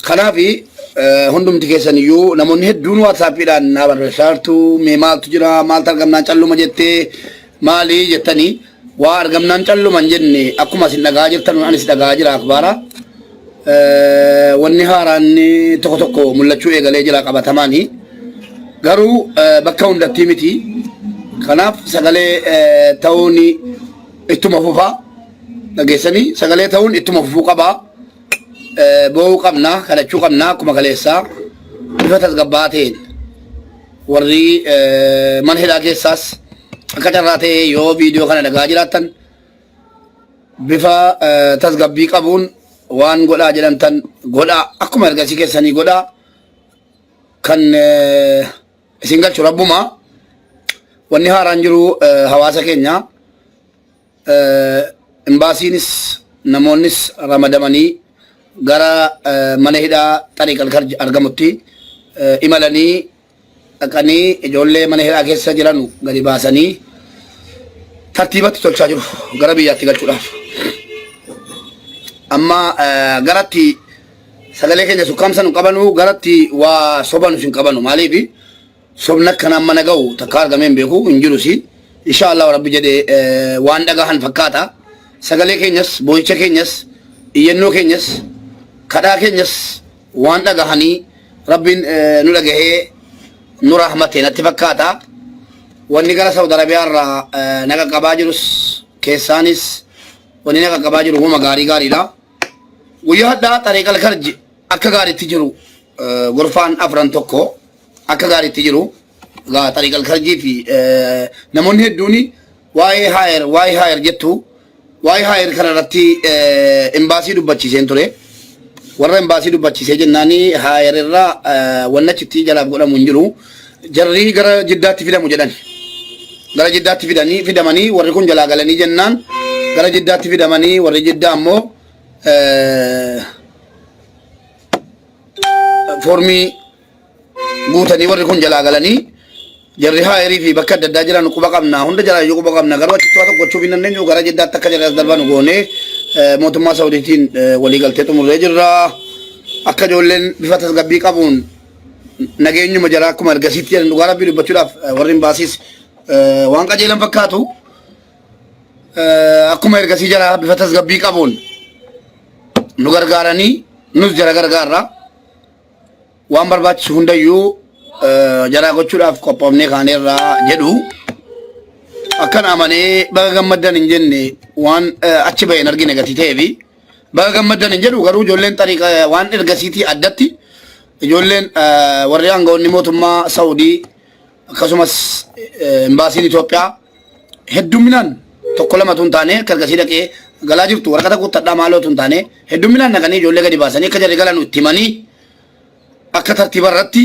Kanafi hundumti keessan iyyuu namoonni hedduun WhatsAppiidhaan na barreessitu mee maaltu jira maaltu argamnaan calluma jettee maali jettanii waa argamnaan calluma hin jenne akkuma isin dhagaa jirtan anis dhagaa jira akbaara wanni haaraan tokko tokko mul'achuu eegalee jira qabatamaani garuu bakka hundatti miti kanaaf sagalee ta'uun ittuma fufaa dhageessanii sagalee ta'uun ittuma fufuu qabaa boo qabna kadhachuu qabna akkuma kaleessaa bifa tasgabbaateen warri mana hidhaa keessaas akka carraa ta'e yoo viidiyoo kana dhagaa jiraattan bifa tasgabbii qabuun waan godhaa jedhamtan godhaa akkuma ergasii keessanii godhaa kan isin galchu rabbuma wanni haaraan jiru hawaasa keenya imbaasiinis namoonnis ramadamanii gara mana hidhaa Tariiqal Karj argamutti imalanii dhaqanii ijoollee mana hidhaa keessa jiran gadi baasanii tartiibatti tolchaa jiru gara biyyaatti galchuudhaaf. Amma garatti sagalee keenya sukkaamsan hin qabanu garatti waa sobanu hin qabanu maaliif sobna kana amma naga'u takka argamee hin beeku hin jirusi inshaallah rabbi jedhee waan dhagahan fakkaata sagalee keenyas boo'icha keenyas iyyannoo keenyas kadhaa keenyas waan dhagahanii rabbiin nu dhagahee nu rahmatee natti fakkaata wanni gara Saudi Arabiyaa irraa naga qabaa jirus keessaanis wanni naga qabaa jiru huma gaariidha guyyaa hadhaa Tariiqal Karj akka gaariitti jiru gorfaan afran tokko akka gaariitti jiru Tariiqal Karjii fi namoonni hedduun waa'ee haayir jettu waa'ee haayir kana irratti imbaasii dubbachiiseen ture warra imbaasii dubbachiisee jennaani haayir irraa wanna achitti jalaaf godhamu hin jiru jarri gara Jiddaatti fidamu jedhan gara Jiddaatti fidamanii warri kun jalaa galanii jennaan gara Jiddaatti fidamanii warri Jiddaa ammoo formii guutanii warri kun jalaa galanii jarri haayirii fi bakka adda addaa jiran quba qabna hunda jalaa iyyuu quba qabna garuu achitti waa tokko gochuuf hin dandeenyu gara Jiddaatti akka jarri as darbanu goonee mootummaa Saudiitiin walii galtee xumurree jirra akka ijoolleen bifa tasgabbii qabuun nageenyuma jalaa akkuma ergasiitti jedhan dhugaa rabbii dubbachuudhaaf warri imbaasiis waan qajeelan fakkaatu akkuma ergasii jalaa bifa tasgabbii qabuun nu gargaaranii nus jara gargaarra waan barbaachisu hundayyuu jaraa gochuudhaaf qophoofnee kaaneerra jedhu akkan amanee baga gammaddan hin jenne waan achi ba'een argine gatii ta'eefi baga gammaddan hin jedhu garuu ijoolleen Tariiqa waan ergasiitii addatti ijoolleen warri aangawoonni mootummaa Saudii akkasumas imbaasiin Itoophiyaa hedduminaan tokko lamatu hin taane akka ergasii dhaqee galaa jirtu waraqata guuttadhaa maalootu hin taane hedduminaan naqanii ijoollee gadi baasanii akka jarri galan itti himanii akka tartiiba irratti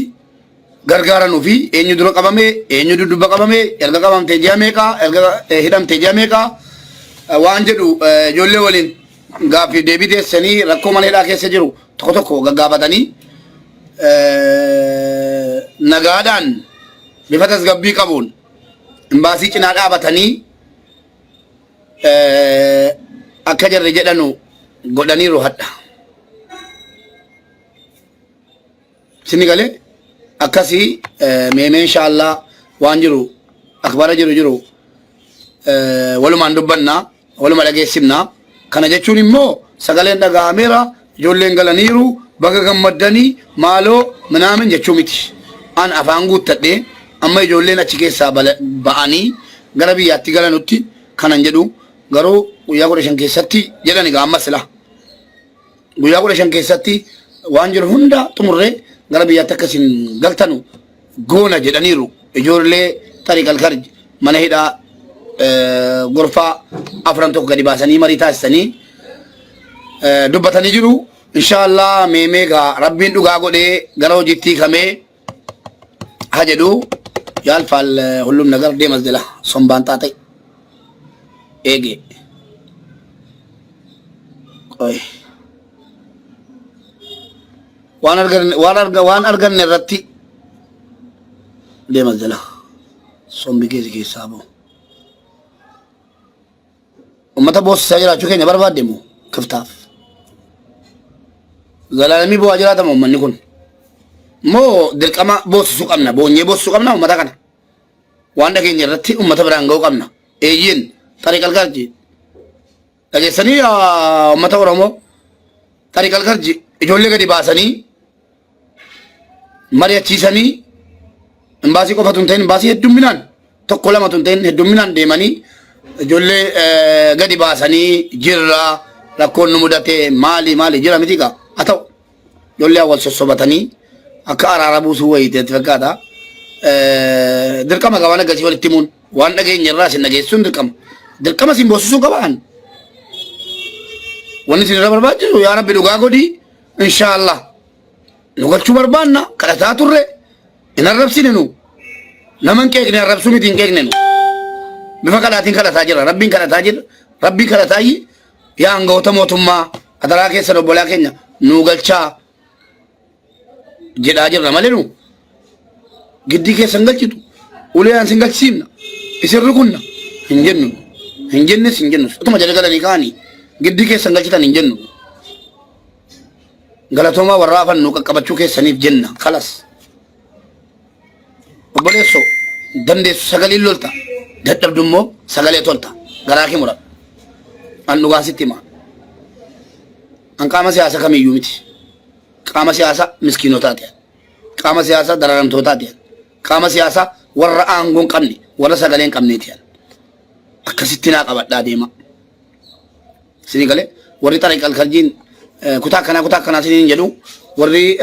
gargaaranuu fi eenyu dura qabame eenyu dudduuba qabame erga qabamtee ji'a meeqaa erga hidhamtee ji'a meeqaa waan jedhu ijoollee waliin gaaffii deebii teessanii rakkoo mana hidhaa keessa jiru tokko tokko gaggaafatanii nagaadhaan bifa tasgabbii qabuun imbaasii cinaa dhaabatanii akka jarri jedhanu godhaniiru hadha. Sini galee akkasii meemee inshaallah waan jiru akbara jiru walumaan dubbannaa waluma dhageessifnaa kana jechuun immoo sagaleen dhaga'ameera ijoolleen galaniiru baga gammaddanii maaloo minaamin jechuu miti an afaan guuttadhee amma ijoolleen achi keessaa ba'anii gara biyyaatti galanutti kanan jedhu garuu guyyaa 15 keessatti jedhani gaamma sila guyyaa 15 keessatti waan jiru hunda xumurree gara biyyaatti akkasiin galtanu goona jedhaniiru ijoollee Tariiqal Karj mana hidhaa gorfaa afran tokko gadi baasanii marii taasisanii dubbatanii jiru inshaallah meemeegaa rabbiin dhugaa godhee gara hojiitti kamee haa jedhu yaalfaal hullum nagar deemas jala sombaan taatee eege qoy waan arganne irratti deemas jala sombi keessaa ba'u ummata boossisaa jiraachuu keenya barbaadde moo kiftaaf Zalaalami bu'aa jiraatama uummanni kun. Moo dirqama boosisuu qabna boonyee boosisuu qabna uummata kana. Waan dhageenya irratti uummata biraan ga'uu qabna. Eeyyin Tariiqal Garji dhageessanii uummata Oromoo Tariiqal Garji ijoollee gadi baasanii mari'achiisanii imbaasii qofa tun ta'in imbaasii heddumminaan tokko lama tun ta'in heddumminaan deemanii ijoollee gadi baasanii jirra rakkoon nu mudate maali jira miti kaa haa ta'u ijoollee wal sossobatanii akka araara buusuu wayiteetti fakkaata. Dirqama qabaan agarsiis walitti himuun waan dhageenya irraa isin dhageessuun dirqama isin boosisuu qabaan. Wanni isin irra barbaachisu yaa Rabbi dhugaa godhii inshaallah nu galchuu barbaanna kadhataa turre hin arrabsine nu nama hin qeeqne arrabsuu miti hin qeeqne nu bifa kadhaatiin kadhataa jira rabbiin kadhataa yaa hangafoota mootummaa adaraa keessa obbolaa keenya nu galchaa jedhaa jirra malee nu giddii keessa hin galchitu ulee sin galchisiifna isin rukunna hin jennu utuma jalgalanii kaanii giddii keessa hin galchitan hin jennu. Galatoomaa warra afan nu qaqqabachuu keessaniif jenna kalas. Obboleessoo dandeessu sagalee lolta dadhabdu immoo sagalee tolta garaa kee mura. An dhugaa sitti hima. An qaama siyaasa kamiyyuu miti. Qaama siyaasa miskiinotaati. Qaama siyaasa dararamtootaati. Qaama siyaasa warra aangoo hin qabne warra sagalee hin qabneeti. Akkasitti naa qabadhaa deema. Sini galee warri Tariiqal Garjiin kutaa kana sinin jedhu warri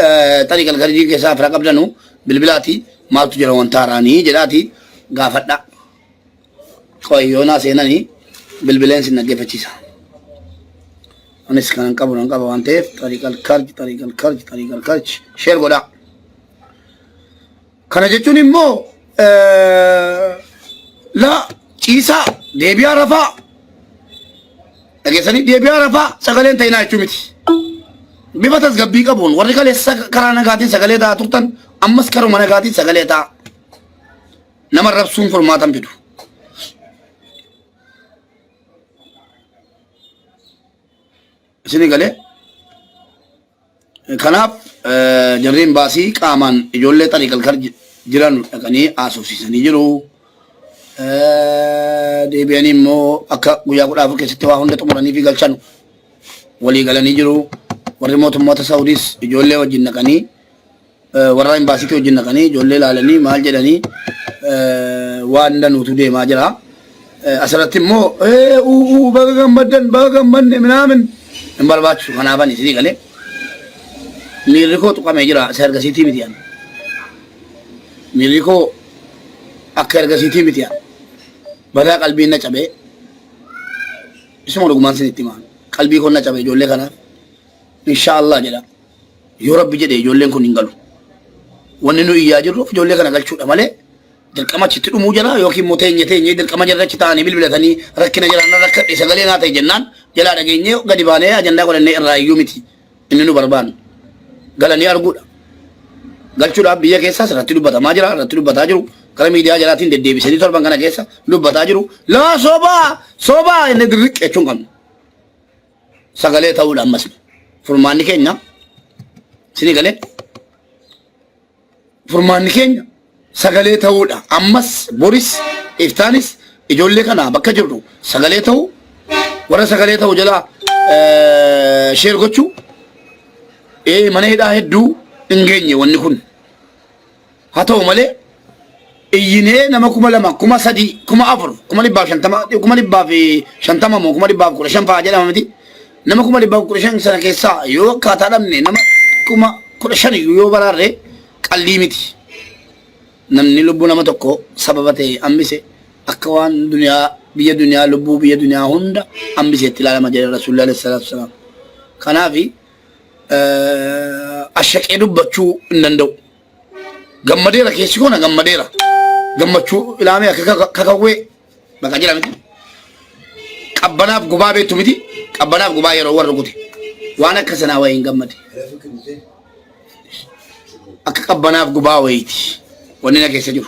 Tariiqal Garjii keessaa afra qabdanu bilbilaati maaltu jira wanta haaraanii jedhaati gaafadha. Qoyyoonaa seenanii bilbileen sin dhaggeeffachiisa. Anis kanan qabu waan ta'eef Tariiqal Garji sheer godhaa. Kana jechuun immoo la ciisaa deebi'aa rafaa dhageessanii deebi'aa rafaa sagaleen ta'inaa jechuu miti. Bifa tasgabbii qabuun warri kaleessa karaa nagaatiin sagalee ta'aa turtan ammas karuma nagaatiin sagalee ta'aa nama rabsuun furmaatan fidu. Isin galee kanaaf jarreen baasii qaamaan ijoollee Tariiqal Garji jiran dhaqanii haasofsiisanii jiru. Deebi'anii immoo akka guyyaa 14 keessatti waa hunda xumuranii fi galchan walii galanii jiru. Warri mootummoota Saawudiis ijoollee wajjin naqanii warra imbaasiitii wajjin naqanii ijoollee ilaalanii maal jedhanii waan danuutu deemaa jira. Asirratti immoo baga gammadne minaamin hin barbaachisu kanaafan isinii galee miirri koo tuqamee jira isa ergasiitii miti yaani. Miirri koo akka ergasiitii miti yaani. Badaa qalbiin na cabee isuma dhugumaan sinitti himaa qalbii koo na cabee ijoollee kanaaf inshaallah jedha yoo Rabbi jedhee ijoolleen kun hin galu. Wanni nu iyyaa jirruuf ijoollee kana galchuudha malee dirqama achitti dhumuu jira yookiin immoo teenye dirqama jirra achi ta'anii bilbilatanii rakkina jiraan rakkadhe sagalee naa ta'e jennaan jalaa dhageenyee gadi baanee ajandaa godhannee irraa iyyuu miti inni nu barbaannu galanii arguudha. Galchuudhaaf biyya keessaas irratti dubbatamaa jira irratti dubbataa jiru. Kara miidiyaa jalaatiin deddeebisanii torban kana keessa dubbataa jiru. Laa sobaa inni dirriq jechuun qabna. Sagalee ta'uudha ammas furmaanni keenya sini galee furmaanni keenya sagalee ta'uudha ammas boris iftaanis ijoollee kana bakka jirru sagalee ta'u warra sagalee ta'u jalaa sheer gochuu mana hidhaa hedduu hin geenye wanni kun haa ta'u malee iyyinee nama 2,000 3,000 4,000 550 moo 515 fa'aa jedhama miti. Nama 515 sana keessaa yoo akkaataa dhabne nama 15,000 yoo baraarre qallii miti. Namni lubbuu nama tokko sababa ta'e hambise akka waan biyya duniyaa lubbuu biyya duniyaa hunda hambiseetti ilaalama jedhe Rasuulli alayhi salaatu wasalaam. Kanaafi ashaqee dubbachuu hin danda'u. Gammadeera keessi koona gammadeera. Gammachuu ilaamee akka kakawwee bakka jira miti. Qabbanaaf gubaa beektu miti. Qabbanaaf gubaa yeroo warra gute. Waan akka sanaa wayii hin gammade. Akka qabbanaaf gubaa wayiiti. Wanni na keessa jiru.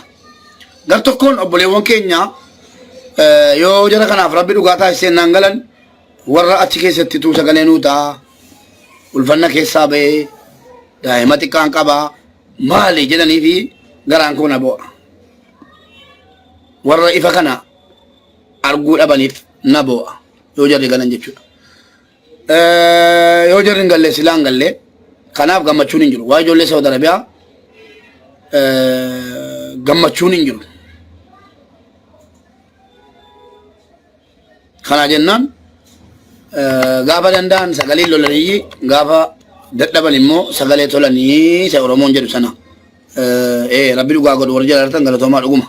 Gar tokkoon obboleewwan keenya yoo jara kanaaf Rabbi dhugaa taasisee naan galan warra achi keessatti tuu sagalee nuu ta'a. ulfanna keessaa ba'ee daa'ima xiqqaan qabaa maali jedhanii fi garaan koo na bo'a. Warra ifa kana arguu dhabaniif na bo'a yoo jarri galan jechuudha. Yoo jarri hin galle silaa hin galle kanaaf gammachuun hin jiru. Waa ijoollee Saudi Arabiyaa gammachuun hin jiru. Kana jennaan gaafa danda'an sagalee lolanii gaafa dadhaban immoo sagalee tolanii isa Oromoon jedhu sana rabbi dhugaa godhu warra jaalatan galatoomaa dhuguma.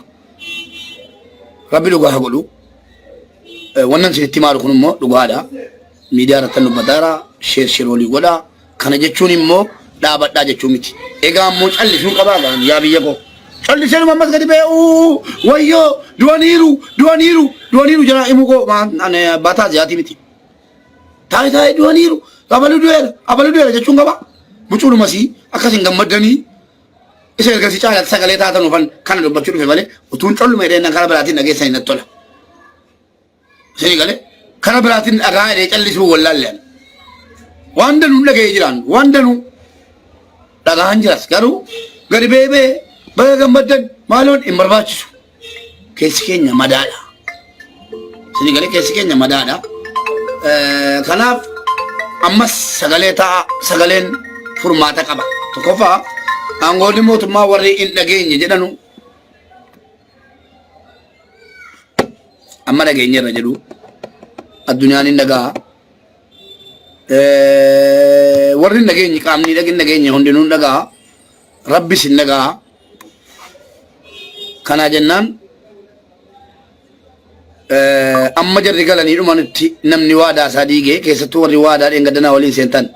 Rabbi dhugaa godhu wannan sinitti maaru kun immoo dhugaadha. Miidiyaa irratti dubbataara sheer olii godha. Kana jechuun immoo dhaabadhaa jechuun miti. Egaa immoo callisuu qabaa gaan yaa biyya koo. Calliseen ammas gadi ba'ee wayyoo duwaniiru jira himu koo baataa ziyaati miti. Taa'ee duwaniiru abalu du'eera jechuun qaba. Mucuudhumasii akkasiin gammaddanii isa ergasii caalatti sagalee taatan dhufan kana dubbachuu dhufe malee utuun colluma hidheennan karaa biraatiin dhageessan hin tola. Isin galee karaa biraatiin dhagaa hidhee callisuu wallaalleen. Waan danuu dhaga'ee jiraan waan danuu dhagaan jiras garuu gadi ba'ee baga gammaddan maaloon hin barbaachisu. Keessi keenya madaadha. Isin galee keessi keenya madaadha. Kanaaf ammas sagalee ta'a sagaleen furmaata qaba. Tokkoffaa aangoonni mootummaa warri hin dhageenye jedhanu amma dhageenyerra jedhu addunyaan hin dhagaa. Warri hin dhageenye qaamni hin dhageenye hundinuu hin dhagaa. Rabbis hin dhagaa. Kana jennaan amma jarri galanii dhumanitti namni waadaa isaa diigee keessattuu warri waadaa dheengaddanaa waliin seentan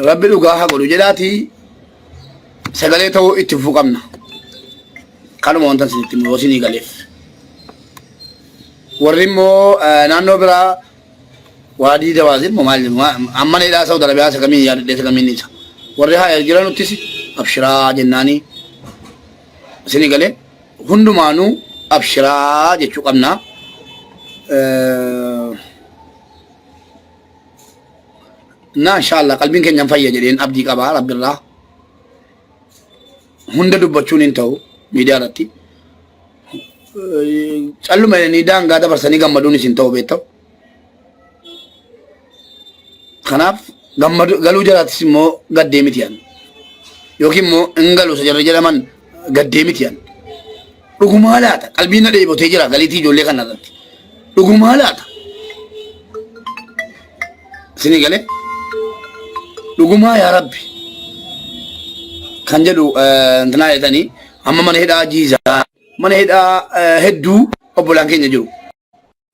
rabbi dhugaa haa godhu jedhaatii sagalee ta'uu itti fufuu qabna. Kanuma wantan isinitti immoo isinii galeef. Warri immoo naannoo biraa waa diida waasin maal amma needhaa Saudi Arabiyaa isa kamiin yaadadhee isa kamiin isa warri haa jiranuttis abshiraa jennaanii isinii galee hundumaanuu abshiraa jechuu qabna. Na inshallah qalbiin keenya fayya jedheen abdii qabaa rabbirraa. Hunda dubbachuun hin ta'u miidiyaa irratti. Calluma jedhanii daangaa dabarsanii gammaduun isin ta'u beektamu. Kanaaf galuu jalaattis immoo gaddee miti yan. Yookiin immoo hin galu isa jarri jedhaman gaddee miti yan. Dhugumaa laata qalbiin na dheebotee jira galiitii ijoollee kana irratti. Dhugumaa laata. Isinii galee. Dhugumaa yaa Rabbi kan jedhu intinaa jedhanii amma mana hidhaa jiizaa mana hidhaa hedduu obbolaan keenya jiru.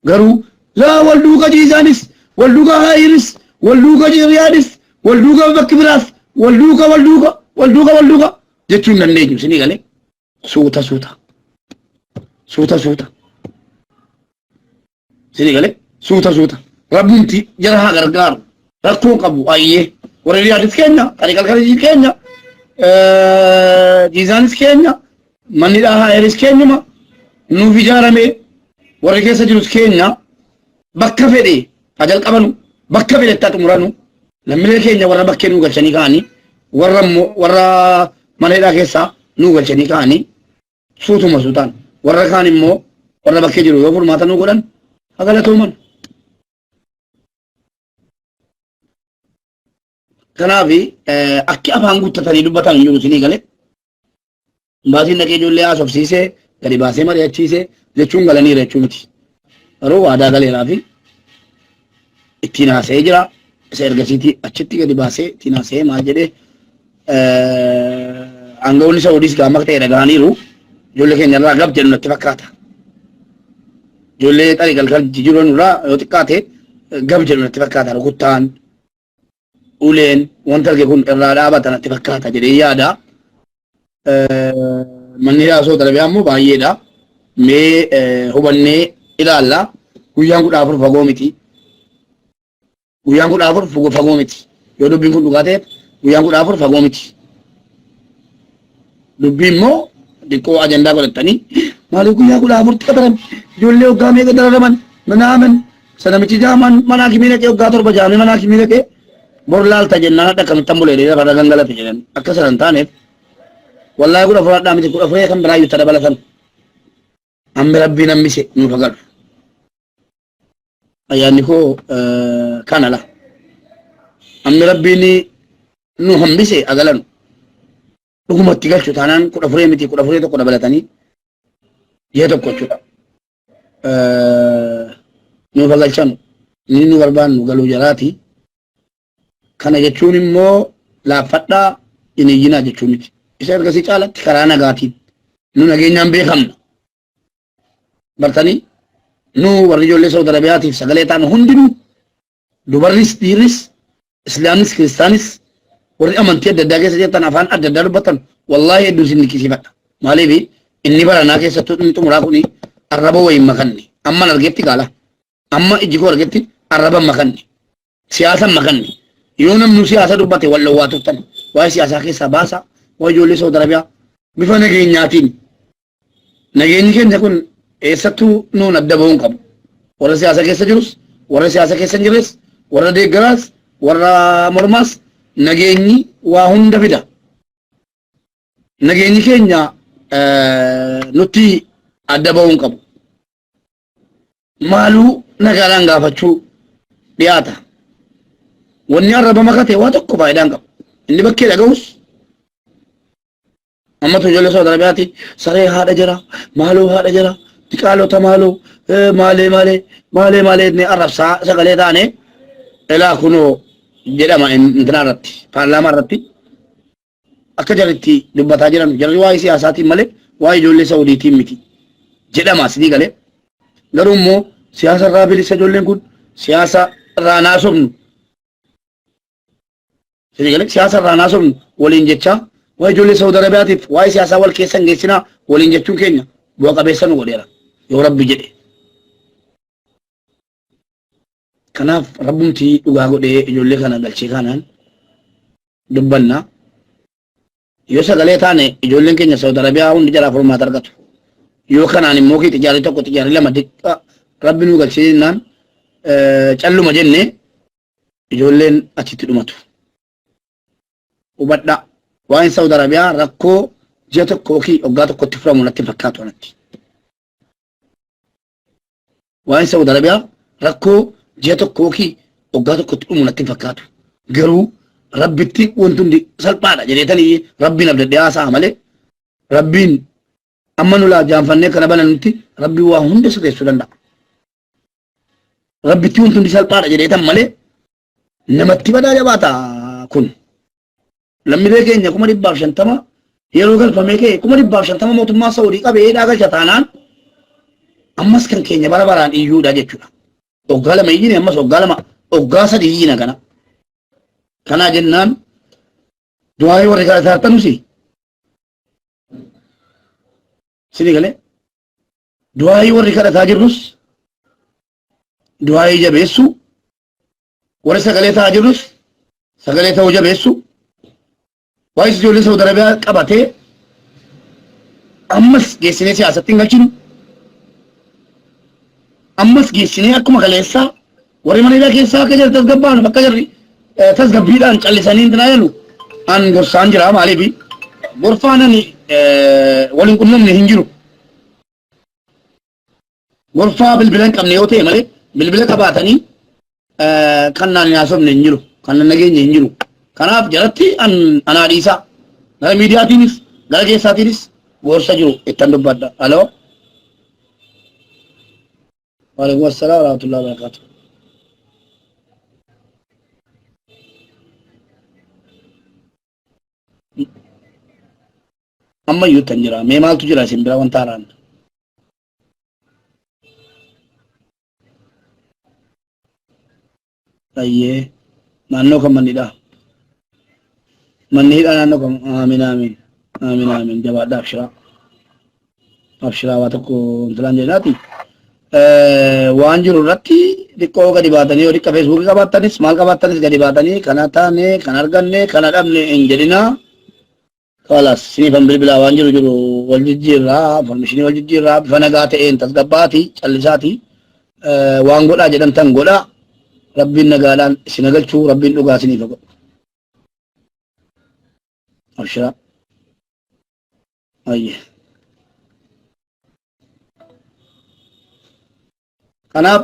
Garuu laa wal duuka jiizaanis wal duuka haayiris wal duuka riyaadis wal duuka bakki biraas wal duuka jechuun dandeenyu isinii galee suuta isinii galee suuta Rabbumti jara haa gargaaru rakkoon qabu ayyee. Warri riyaadis keenya, kalkalkalis keenya, jiizaanis keenya, manni haayiris keenyuma nuuf ijaarame warri keessa jirus keenya bakka fedhe ajal qabanu bakka fedhetti xumuranu lammiilee keenya warra bakkee nuu galchanii ka'anii warra mana hidhaa keessaa nuu galchanii ka'anii suutaan warra kaan immoo warra bakkee jiru yoo furmaata nuu godhan haa galatooman. Kanaafi akki afaan guuttatanii dubbatan hin jiru isinii galee baasiin dhaqee ijoollee haasofsiisee gadi baasee mari'achiisee jechuun galaniira jechuu miti. Garuu waadaa galeeraa fi ittiin haasa'ee jira. Isa ergasiitii achitti gadi baasee ittiin haasa'ee maal jedhee aangawoonni Saawudiis gaamma ta'e dhaga'aniiru ijoollee keenya irraa gab jedhu natti fakkaata. Ijoollee xarii galgal jiran irraa yoo xiqqaate gab jedhu natti fakkaata rukuttaan. Uleen wanta arge kun irraa dhaabatan natti fakkaata jedhee yaada. Manni hidhaa Saudi Arabiyaa immoo baay'eedha. Mee hubannee ilaalla. Guyyaan 14 fagoo miti. Guyyaan 14 fagoo miti. Yoo dubbiin kun dhugaa ta'eef guyyaan 14 fagoo miti. Dubbiin immoo xiqqoo ajandaa godhatanii maaliif guyyaa 14 qabaran ijoollee hoggaa meeqa dararaman ምናምን ሰነምጪ ጃማን ማናኪ ሚለቀ ወጋቶር በጃሚ ማናኪ ሚለቀ ቦርላል ተጀናና ደከምተም ብሎ ሌላ ረገንገለ ተጀነን አከሰረን ታኔ ወላሂ ጉዳ ፍራዳ ምት ጉዳ ፍሬ ከም ብራዩ ተደበለተን አም ረቢና ሚሴ ኑ ፈጋዱ አያኒኮ ካናላ አም ረቢኒ ኑ ሀምቢሴ አገለን ዱጉመት ይገልቹ ታናን ጉዳ ፍሬ ምት ጉዳ ፍሬ ተቆዳ በለተኒ የተቆቹ nu fagalchan ni nu barban galu jarati kana jechuun immoo laafadhaa inni yina jechuun miti isa ergasii caalatti karaa nagaatiin nu nageenyaan beekamna bartanii nu warri ijoollee Saudi Arabiyaatiif sagalee ta'an hundinuu dubarris dhiirris islaamis kiristaanis warri amantii adda addaa keessa jirtan afaan adda addaa dubbatan wallaahi hedduu isin nikkisiifadha maaliif inni baranaa keessattuu inni xumuraa kuni arraba wayiin makanne amman argetti gaala amma ijiko argetti arraba makanne siyaasa makanne yoo namni siyaasa dubbate walla waa tuttan waa'ee siyaasaa keessaa baasa waa ijoollee Saudi Arabiyaa bifa nageenyaatiin nageenyi keenya kun eessattuu nuun adda ba'uun qabu warra siyaasa keessa jirus warra siyaasa keessa hin jirres warra deeggaraas warra mormaas nageenyi waa hunda fida nageenyi keenya nuti adda ba'uun qabu maaluu nagaadhaan gaafachuu dhiyaata wanni arraba makate waa tokko faayidaan qabu inni bakkee dhaga'us ammatu ijoollee Saudi Arabiyaati saree haadha jira maaloo haadha jira tiqaalota maaloo maalee inni arrabsaa sagalee taane ilaa kunoo jedhama intinaa irratti paarlaamaa irratti akka jaritti dubbataa jiran jarri waa'ee siyaasaatiin malee waa'ee ijoollee Saudiitiin miti jedhama sidii galee garuu immoo siyaasa irraa bilisa ijoolleen kun siyaasa irraa naasofnu sidii galee siyaasa irraa naasofnu waliin jechaa waa'ee ijoollee Saudi Arabiyaatiif waa'ee siyaasaa wal keessa hin geessinaa waliin jechuun keenya bu'a qabeessa nu godheera yoo rabbi jedhe kanaaf rabbumti dhugaa godhee ijoollee kana galchee kanaan dubbanna yoo sagalee taane ijoolleen keenya Saudi Arabiyaa hundi jaraa furmaata argatu yoo kanaan immoo kii xiyyaarri tokko xiyyaarri lama diqqa rabbi nu galchee jennaan calluma jenne ijoolleen achitti dhumatu hubadha waa'een Saudi Arabiyaa rakkoo ji'a tokkoo fi waggaa tokkotti furamu natti fakkaatu anatti waa'een Saudi Arabiyaa rakkoo ji'a tokkoo fi waggaa tokkotti dhumu natti fakkaatu garuu rabbitti wanti hundi salphaadha jedheetanii rabbiin abdadhee haasa'a malee rabbiin amma nu laa jaanfannee kana bananutti rabbii waa hunda sirreessuu danda'a rabbitti wanti hundi salphaadha jedheetan malee namatti badaa jabaata kun lammiilee keenya 150 yeroo galfamee kee 150 mootummaa Saudii qabee galcha taanaan ammas kan keenya bara baraan iyyuudha jechuudha waggaa lama iyyine ammas waggaa sadii iyyina kana jennaan du'aa warri kana taatanusi sidii galee du'aa warri kana taajirrus du'aa jabeessu warri sagalee taajirrus sagalee ta'uu jabeessu waa'ee ijoollee Saudi Arabiyaa qabatee ammas geessinee siyaasatti hin galchinu ammas geessinee akkuma kaleessaa warri mana hidhaa keessaa akka jirtu tasgabbaanu bakka jirri tasgabbiidhaan callisanii intinaa jedhu an gorsaan jira maaliif gorfaanan waliin qunnamne hin jiru gorfaa bilbila hin qabne yoo ta'e malee bilbila qabaatanii kan naan haasofne hin jiru kan nageenya hin jiru kanaaf jaratti anaa dhiisaa gara miidiyaatiinis gara keessaatiinis gorsa jiru ittan dubbadha aloo waalaikum assalaam warahmatullahi wabarakatuh amma yuutan jira mee maaltu jira isin bira wanta haaraan ayyee naannoo kan mannidha mannidha naannoo kan amiin jabaadha abshiraa waa tokko intalaan jedhaati waan jiru irratti xiqqoo gadi baatanii yoo xiqqa feesbuukii qabaattanis maal qabaattanis gadi baatanii kana taane kan arganne kana dhabne hin jedhinaa خلاص سنيفن بالبلا وانجلو جلو والجيرا فرمشني والجيرا فنقات انت تقباتي تلساتي waan godhaa jedhamtan godhaa. Rabbiin nagaadhaan isin galchuu, Rabbiin dhugaa isiniif godhu. Abshira. Ayye. Kanaaf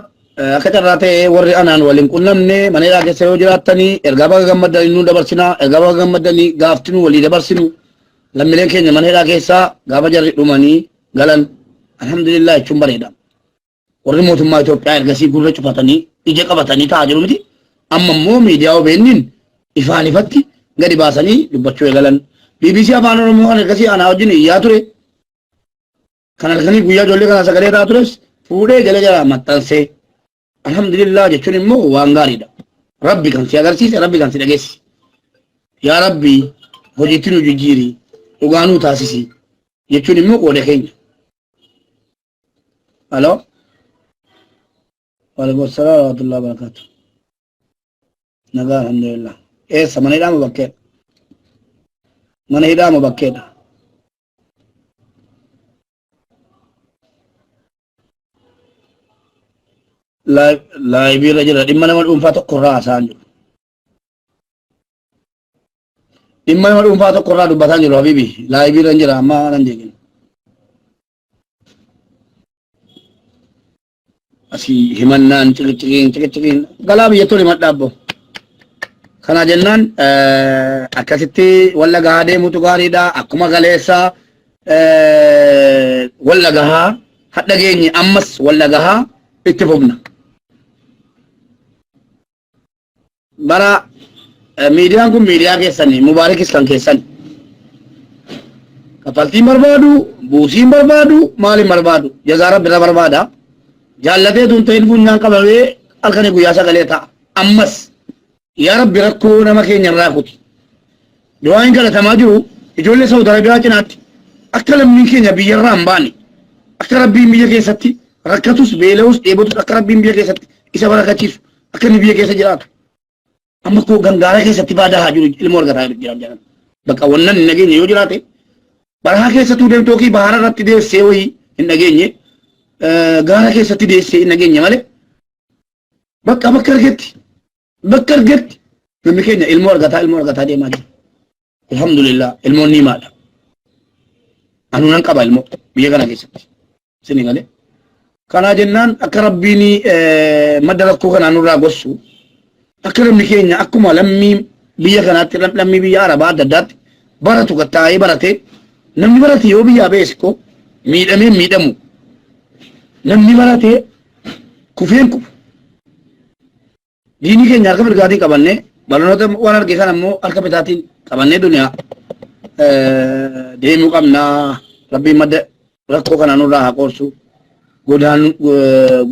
akka carraa ta'ee warri anaan waliin qunnamne mana hidhaa keessa yoo jiraattanii ergaa baga gammaddanii nu dabarsinaa, ergaa baga gammaddanii gaaftinuu walii dabarsinu. Lammiileen keenya mana hidhaa keessaa gaafa jarri dhumanii galan alhamdulillah jechuun bareeda. Warri mootummaa Itoophiyaa ergasii gurra cufatanii ija qabatanii taa'aa jiru miti. Amma immoo miidiyaa OBN'n ifaan ifatti gadi baasanii dubbachuu eegalan. BBC afaan Oromoo kan ergasii anaa wajjin iyyaa ture. Kan halkanii guyyaa ijoollee kana sagalee irraa tures fuudhee jala jala maxxansee alhamdulillah jechuun immoo waan gaariidha. Rabbi kan si agarsiise, Rabbi kan si dhageesse. Yaa Rabbi hojiitti nu jijjiiri, dhugaa nuu taasisi jechuun immoo qooda keenya. Aloo. Waalaikum salaam wa rahmatullahi wa barakatuh. Nagaa alhamdulillah. Eessa mana hidhaa moo bakkeedha? Mana hidhaa moo bakkeedha? Laayibiirra jira. Dhimma nama dhuunfaa tokko irraa haasa'an jiru. Dhimma nama dhuunfaa tokko irraa dubbataan jiru Habibi. Laayibiirra jira amma nan jeeqin. Asii himannaan ciqiin galaa biyyattuu himadhaa abbo. Kana jennaan akkasitti walla gahaa deemutu gaariidha. Akkuma galeessaa walla gahaa hadha geenye ammas walla gahaa itti fufna. Bara miidiyaan kun miidiyaa keessanii Mubaarikis kan keessani. Kaffaltiin barbaadu, buusiin barbaadu, maaliin barbaadu? Jazaa Rabbi barbaada. Jaallatee tun ta'in funyaan qabamee halkanii guyyaa sagalee ta'a. Ammas yaa Rabbi rakkoo nama keenya irraa kuti. Du'aan kadhatamaa jiru ijoollee Saawud Arabiyaa cinaatti akka lammiin keenya biyyarraa hin baane akka Rabbiin biyya keessatti rakkatus beela'us dheebotus akka Rabbiin biyya keessatti isa barakachiisu akka inni biyya keessa jiraatu. Amma koo gangaara keessatti baadaa haa jiru ilmoo argataa jiran jedhan. Bakka wannan hin dhageenye yoo jiraate barahaa keessattuu deemtoo fi bahara irratti deessee wayii hin dhageenye. Gaara keessatti deessee hin dhageenye malee bakka argetti namni keenya ilmoo argataa deemaa jira. Alhamdulillah ilmoon ni maadha. Anuu nan qaba ilmoo biyya kana keessatti sini galee. Kana jennaan akka Rabbiin madda rakkoo kanaa nurraa gossu akka namni keenya akkuma lammii biyya kanaatti lammii biyya Arabaa adda addaatti baratu gattaa'ee baratee namni barate yoo biyyaa beesikoo miidhamee miidhamu. Namni baratee kufeen kufu. Diinii keenya harka mirgaatiin qabannee barnoota waan arge kan ammoo harka bitaatiin qabannee duniyaa deemuu qabnaa. Rabbiin madda rakkoo kanaa nurraa haa qoorsu.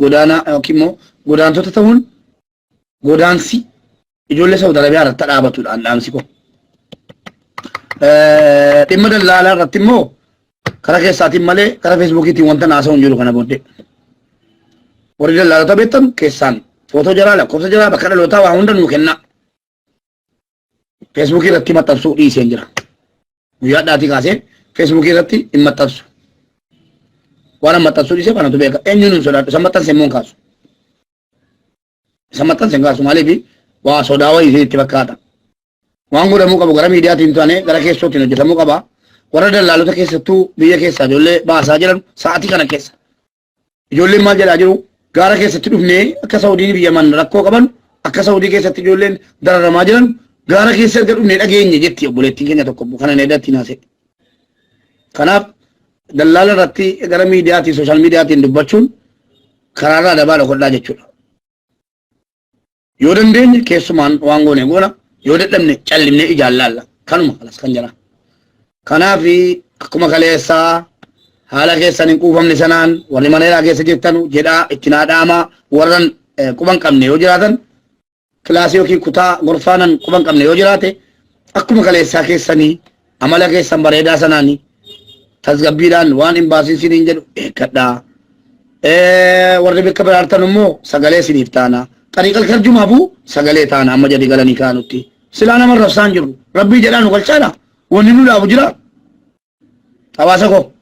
Godaana yookiin immoo godaantota ta'uun godaansi ijoollee Saawud Arabiyaa irratti dhaabatudha dhaamsi koo. Dhimma daldalaa irratti immoo karaa keessaatiin malee karaa feesbuukiitiin wanta naasa'uun jiru kana booddee. Warri daldaltoota beektan keessaan footoo jaraa lakkoofsa jaraa bakka dhalootaa waa hunda nuu kenna. Feesbuukii irratti maxxansuu dhiiseen jira. Guyyaa dhaatii kaasee feesbuukii irratti hin maxxansu. Waan maxxansuu dhiisee kanatu beeka. Eenyuun hin sodaatu. Isa maxxanse immoo hin kaasu. Isa maxxanse hin kaasu maaliif waa sodaa wayii itti fakkaata. Waan godhamuu qabu gara miidiyaatiin taane gara keessootiin hojjetamuu qaba. Warra daldaltoota keessattuu biyya keessaa ijoollee baasaa jiran sa'aatii kana keessa. Ijoolleen maal jedhaa jiru gaara keessatti dhufnee akka Saawudiin biyya man rakkoo qaban akka Saawudii keessatti ijoolleen dararamaa jiran gaara keessa erga dhufnee dhageenye jetti obboleettiin keenya tokko kana needatti naase. Kanaaf daldala irratti gara miidiyaatiin sooshaal miidiyaatiin dubbachuun karaarraa dabala godhaa jechuudha. Yoo dandeenye keessumaan waan goone goona yoo dadhabne callimnee ijaan laalla kanuma alas kan jira. Kanaaf akkuma kaleessaa haala keessan hin quufamne sanaan warri mana hidhaa keessa jirtan jedhaa itti naadhaamaa warran quban qabne yoo jiraatan kilaasii yookiin kutaa gorfaanan quban qabne yoo jiraate akkuma kaleessaa keessanii amala keessan bareedaa sanaanii tasgabbiidhaan waan hin baasin siniin jedhu eeggadhaa. Warri bakka biraartan immoo sagalee siniif taana. Xariiqal karjumaafuu sagalee taana amma jadi galanii kaanutti. Silaa nama rabsaan jiru rabbii jedhaa nu galchaadha. Wanni nu dhaabu jira. Hawaasa koo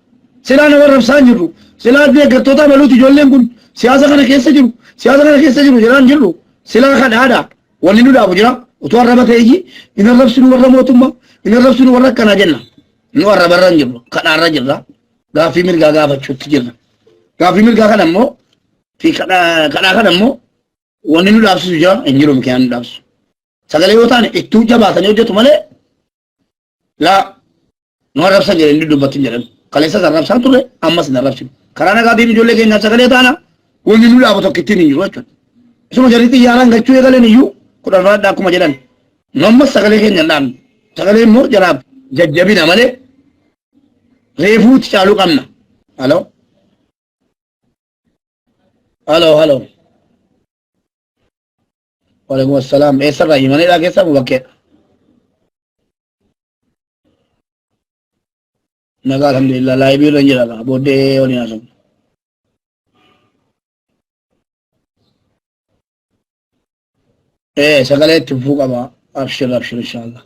silaa nama rabsaan jiru silaa deeggartoota baluuti ijoolleen kun siyaasa kana keessa jiru siyaasa kana keessa jiru jiraan jirru silaa kana haadha wanni nu dhaabu jira utuu arraba ta'eeji hin arrabsinu warra mootummaa hin arrabsinu warra akkanaa jenna nu arrabarra hin jirru kadhaarra jirra gaaffii mirgaa gaafachuutti jirra gaaffii mirgaa kana immoo fi kadhaa kana immoo wanni nu dhaabsisu jira hin jiru mikaan nu dhaabsisu sagalee yoo taane ittuu jabaatanii hojjetu malee laa nu arrabsan jedhanii inni dubbattu hin jedhan kaleessas arrabsaan turre ammas hin arrabsinu karaa nagaatiin ijoollee keenyaaf sagalee taana wanni nu dhaabu tokko ittiin hin jiru jechuudha isuma jarri xiyyaaraan galchuu eegaleen iyyuu kudhan raadhaa akkuma jedhan nu ammas sagalee keenya hin dhaabnu sagalee immoo jaraaf jajjabina malee reefuutti caaluu qabna halo halo halo waalaikum assalaam eessarraa himaneedhaa keessaa mubakkeedha nagaa alhamdulillah laayibii irra hin jira booddee waliin haasofna sagalee itti fufuu qaba abshir abshir inshaallah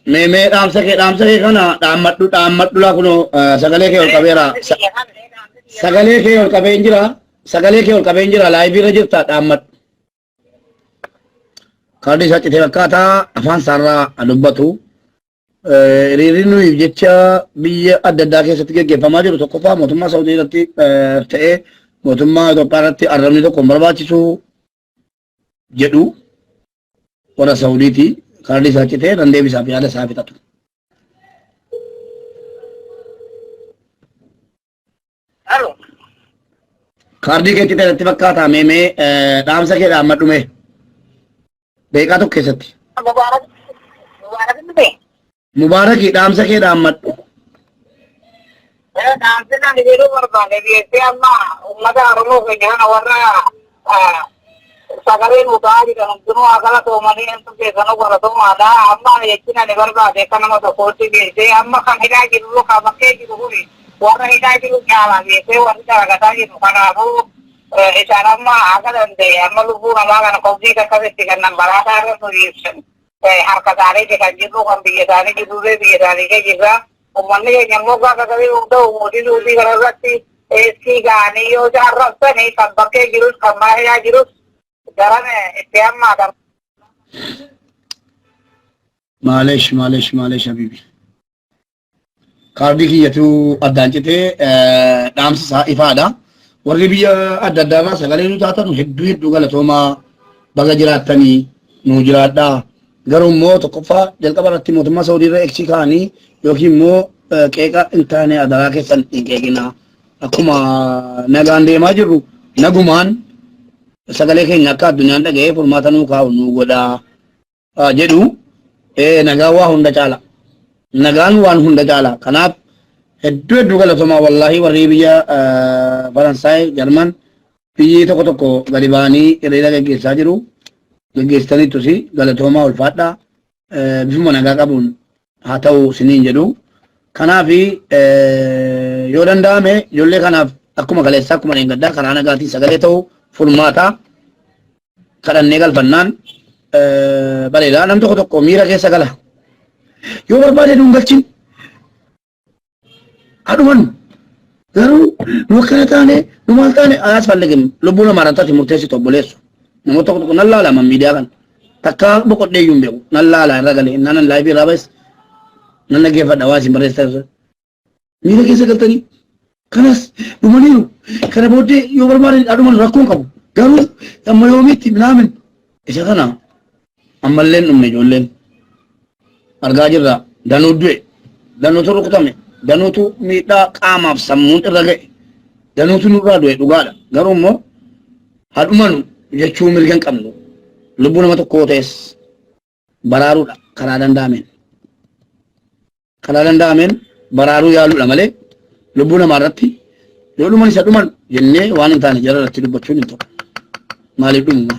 mee dhaamsa kee kana dhaammadhu laa kunoo sagalee kee ol qabeera sagalee kee ol qabee hin jira sagalee kee ol qabee hin jira laayivii irra jirta dhaammadhu kaardii isaa citee fakkaataa afaan isaarraa dubbatu hiriirri nuyi jecha biyya adda addaa keessatti gaggeeffamaa jiru tokkoffaa mootummaa Saawudii irratti ta'ee mootummaa Itoophiyaa irratti arrabni tokko hin barbaachisu jedhu warra Saawudiiti kaardii isaa citee nan deebisaaf yaada isaa fixatu. Kaardii kee citee irratti fakkaataa mee dhaamsa kee dhaammadhu mee deeqaa tokko keessatti. Mubaarakii dhaamsa kee dhaammadhu. Dhaamsi nani jedhuu barbaade geessee amma uummata Oromoo keenya warra sagalee nu ta'aa jiran hundinuu akala toomanii hamtu keessanuu baratoomaadha. Amma jechuun ani barbaade akka nama tokkootti geessee amma kan hidhaa jiru kan bakkee jiru kuni warra hidhaa jiru caalaa geessee warri dalagataa jiru kanaafuu isaan amma akka danda'e amma lubbuu namaa kana qobdii akkasitti kan nan baraataa irra nu ibsan harka isaanii kan jirru kan biyya isaanii jirullee biyya isaanii kee jirra. Uummanni keenya immoo gaafa gabii hunda'u mootii duutii kanarratti eessii ga'anii yoo arrabsanii kan bakkee jirus kan maahiyaa jirus garan itti hammaatan. Maaleesh habibi. Kaardii kiyyatu addaan citee dhaamsi isaa ifaadha. Warri biyya adda addaarraa sagalee nu taatan hedduu galatoomaa baga jiraattanii nu jiraadhaa. Garuu immoo tokkoffaa jalqaba irratti mootummaa Saawudii irra eegsii ka'anii yookiin immoo qeeqa hin taane adaraa keessan hin qeeqina. Akkuma nagaan deemaa jirru nagumaan sagalee keenya akka addunyaan dhaga'ee furmaata nuu kaa'u nu godhaa jedhu nagaan waa hunda caala. Nagaan waan hunda caala. Kanaaf hedduu galatoomaa wallaahi warri biyya Faransaay, Jarman biyyi tokko gadi ba'anii hiriira gaggeessaa jiru. Gaggeessitaniitu si galatoomaa ulfaadhaa bifuma nagaa qabuun haa ta'u siniin jedhu. Kanaaf yoo danda'ame ijoollee kanaaf akkuma kaleessaa akkuma dheengaddaa karaa nagaatiin sagalee ta'u furmaataa kadhannee galfannaan bareedaa nam tokko miira keessa gala. Yoo barbaade nuun galchin haadhuman garuu nu akkana taane nu maal taane as fallegem lubbuu namaa irratti murteessitu obboleessu. Namoota tokko nan laalaman miidiyaa kan takka boqodhee iyyuu hin beeku nan laala irra galee nan laayivii irraa ba'es nan dhaggeeffadha waa isin barreessitan miira keessa galtanii kanas dhumaniiru kana booddee yoo barbaadan haadhuman rakkoon qabu garuu amma yoomiitti minaamin isa kana ammalleen dhumne ijoolleen argaa jirra danuu du'e danuutu rukutame danuutu miidhaa qaamaaf sammuun irra ga'e danuutu nurraa du'e dhugaadha garuu immoo haadhumanu jechuu mirga hin qabnu lubbuu nama tokkoo ta'es baraaruudha karaa danda'ameen baraaruu yaaluudha malee lubbuu namaa irratti yoo dhuman isa dhuman jennee waan hin taane jara irratti dubbachuun hin ta'u maaliif dhumuma.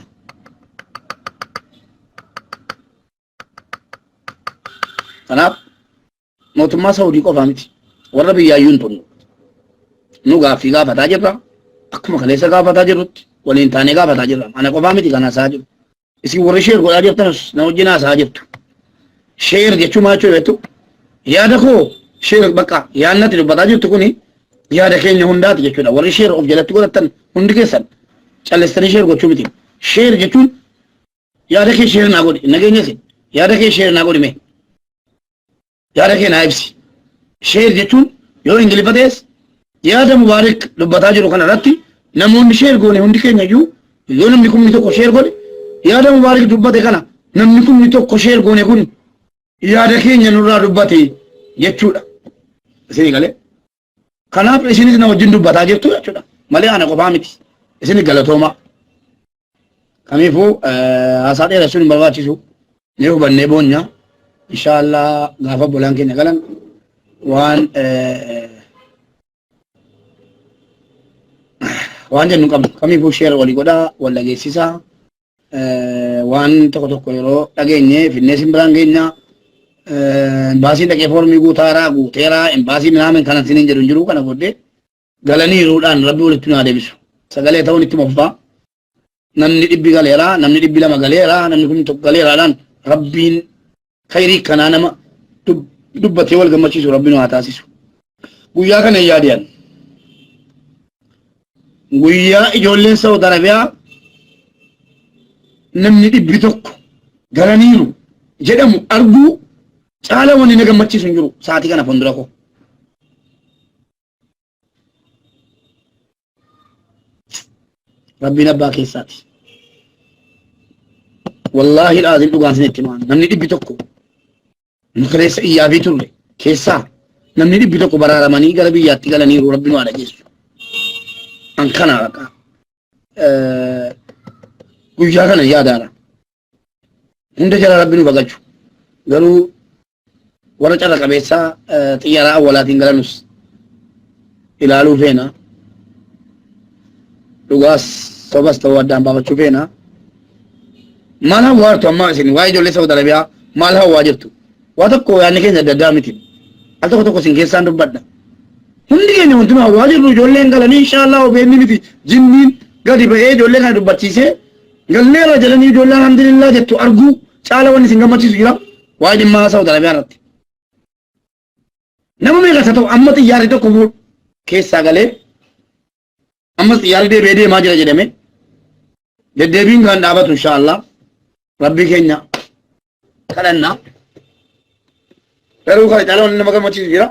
Kanaaf mootummaa Saawudii qofaa miti warra biyyaayyuu hin tunnu nu gaaffii gaafataa jirra akkuma kaleessa gaafataa jirrutti waliin taanee gaafataa jirra ana qofaa miti kan haasaa jiru isin warri sheer godhaa jirtanis na wajjin haasaa jirtu sheer jechuun maal jechuu beektu yaada koo sheer bakka yaadnatti dubbataa jirtu kuni yaada keenya hundaati jechuudha warri sheer of jalatti godhatan hundi keessan callistanii sheer gochuu miti sheer jechuun yaada kee sheer naa godhi nageenya isin yaada kee sheer naa godhi mee yaada kee naa ibsi sheer jechuun yoo ingilifatees yaada mubaarak dubbataa jiru kana irratti namoonni sheer goone hundi keenya iyyuu yoo namni kumni tokko sheer godhe yaada mubaarak dubbate kana namni kumni tokko sheer goone kun yaada keenya nurraa dubbate jechuudha isinii galee kanaaf isinis na wajjin dubbataa jirtu jechuudha malee ana qofaa miti isinii galatoomaa kamiifuu haasaa dheeressuun hin barbaachisu ni hubannee boonya inshallah gaafa bolaan keenya galan waan jennu qabnu kamiifuu sheer walii godhaa wal dhageessisaa waan tokko yeroo dhageenye finnee simbiraan keenya embaasiin dhaqee foormii guuteeraa embaasii minaamin kanan siniin jedhu hin jiru kana booddee galaniiruudhaan rabbi walitti naa deebisu sagalee ta'uun itti mofaa namni 100 galeeraa namni 200 galeeraa namni 1 galeeraadhaan rabbiin khayrii kanaa nama dubbatee wal gammachiisu rabbiin haa taasisu guyyaa kana yaadiyan guyyaa ijoolleen Saawud Arabiyaa namni 100 galaniiru jedhamu arguu caala wanni na gammachiisu hin jiru sa'aatii kana fuuldura koo rabbiin abbaa keessaati wallaahi dhaazin dhugaan sinitti maan namni 100 nu kaleessa iyyaafii turre keessaa namni 100 baraaramanii gara biyyaatti galaniiru rabbiin waa dhageessu an kana raqa guyyaa kana yaadaara hunda jala rabbiin bagachu garuu warra carra qabeessaa xiyyaara awwalaatiin galanus ilaaluu feena dhugaas sobas ta'uu addaan baafachuu feena maal hawwaartu ammaa isin waa'ee ijoollee Saawud Arabiyaa maal hawwaa jirtu waa tokko yaadni keenya adda addaa miti al tokko isin keessaan dubbadha hundi keenya wantuma hawwaa jirru ijoolleen galanii inshallah obeenni miti jinniin gadi ba'ee ijoollee kana dubbachiisee galleera jedhanii ijoollee alhamdulillah jettu arguu caala wanni isin gammachiisu jira waa'ee dhimma Saawud Arabiyaa irratti nama meeqa ta'u amma xiyyaarri tokko keessaa galee ammas xiyyaarri deebi'ee deemaa jira jedhame deddeebiin kan dhaabatu inshallah rabbi keenya kadhanna garuu kan caala wanni nama gammachiisu jira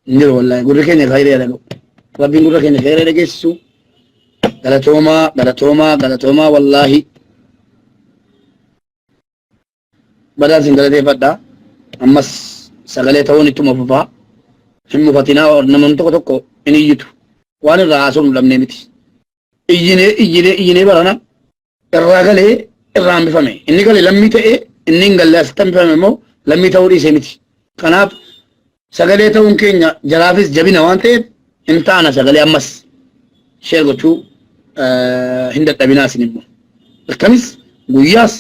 hin jiru wallaahi gurri keenya khayrii dhaga'u rabbiin gurra keenya khayrii dhageessisu galatoomaa wallaahi badaan sin galateeffadha ammas sagalee ta'uun ittuma fufaa hin mufatinaa namoonni tokko hin iyyitu waan irraa haasofnu dhabnee miti iyyinee barana irraa galee irraa hambifame inni galee lammii ta'e inni hin galle asitti hambifame immoo lammii ta'uu dhiisee miti kanaaf sagalee ta'uun keenya jaraafis jabina waan ta'eef hin taana sagalee ammas sheer gochuu hin dadhabinaa isin immoo akkamis guyyaas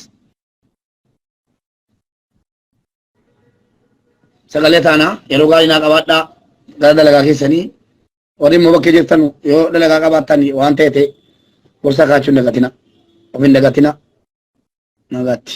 sagalee taanaa yeroo gaarii naa qabaadhaa gara dalagaa keessanii warri immoo bakkee jirtan yoo dalagaa qabaattan waan ta'e gorsa kaachuu hin dagatina of hin dagatina nagaatti.